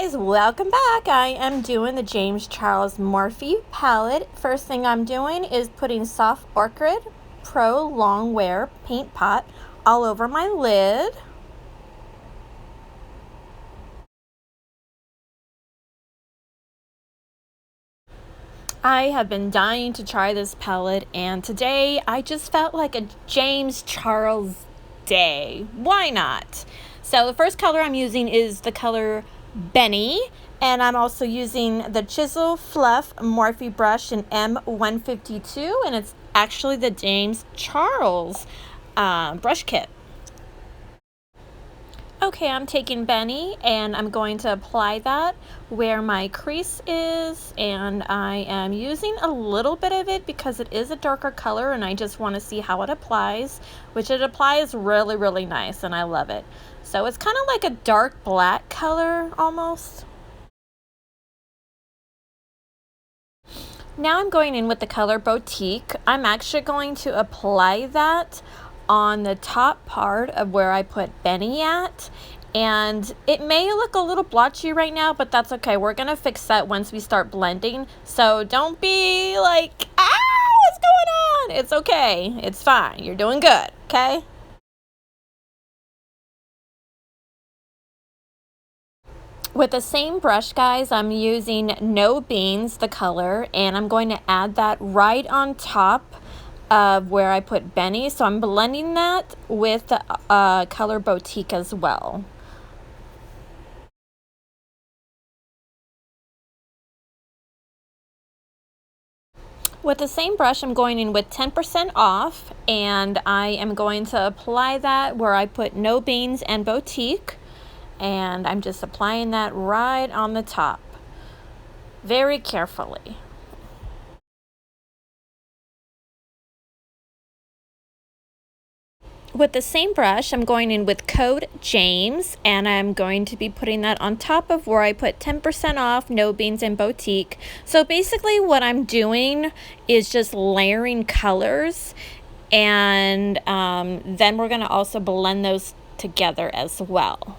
Guys, welcome back. I am doing the James Charles Morphe palette. First thing I'm doing is putting Soft Orchid Pro Long Wear Paint Pot all over my lid. I have been dying to try this palette, and today I just felt like a James Charles day. Why not? So the first color I'm using is the color Benny, and I'm also using the Chisel Fluff Morphe brush in M152, and it's actually the James Charles brush kit. Okay, I'm taking Benny and I'm going to apply that where my crease is, and I am using a little bit of it because it is a darker color and I just want to see how it applies, which it applies really nice and I love it. So it's kind of like a dark black color almost. Now I'm going in with the color Boutique. I'm actually going to apply that on the top part of where I put Benny at, and it may look a little blotchy right now, but that's okay. We're gonna fix that once we start blending, so don't be like, what's going on? It's okay, it's fine, you're doing good, okay? With the same brush, guys, I'm using No Beans, the color, and I'm going to add that right on top of where I put Benny. So I'm blending that with the color Boutique as well. With the same brush, I'm going in with 10% off, and I am going to apply that where I put No Beans and Boutique, and I'm just applying that right on the top, very carefully. With the same brush, I'm going in with code James, and I'm going to be putting that on top of where I put 10% off No Beans and Boutique. So basically what I'm doing is just layering colors, and then we're going to also blend those together as well.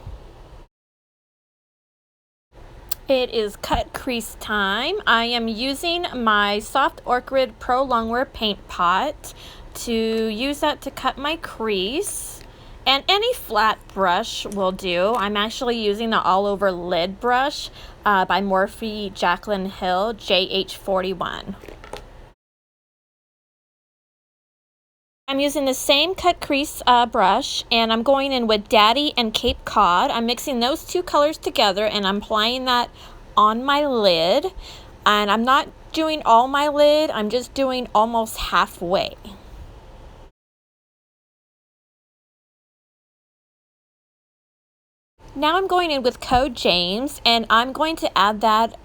It is cut crease time. I am using my Soft Orchid Pro Longwear paint pot to use that to cut my crease, and any flat brush will do. I'm actually using the all over lid brush by Morphe Jaclyn Hill JH41. I'm using the same cut crease brush, and I'm going in with Daddy and Cape Cod. I'm mixing those two colors together and I'm applying that on my lid, and I'm not doing all my lid, I'm just doing almost halfway. Now I'm going in with code James, and I'm going to add that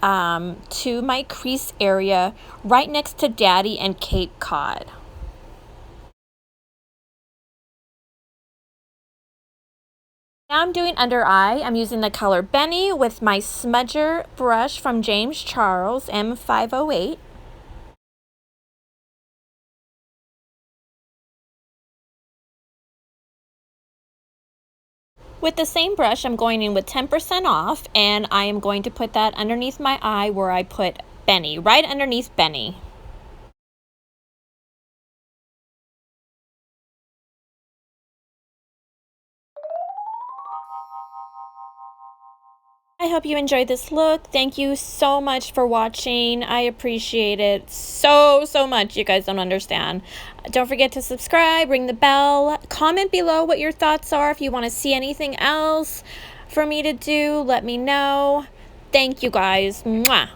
to my crease area right next to Daddy and Cape Cod. Now I'm doing under eye. I'm using the color Benny with my smudger brush from James Charles M508. With the same brush, I'm going in with 10% off, and I am going to put that underneath my eye where I put Benny, right underneath Benny. I hope you enjoyed this look. Thank you so much for watching. I appreciate it so much. You guys don't understand. Don't forget to subscribe, ring the bell, comment below what your thoughts are. If you want to see anything else for me to do, let me know. Thank you guys. Mwah.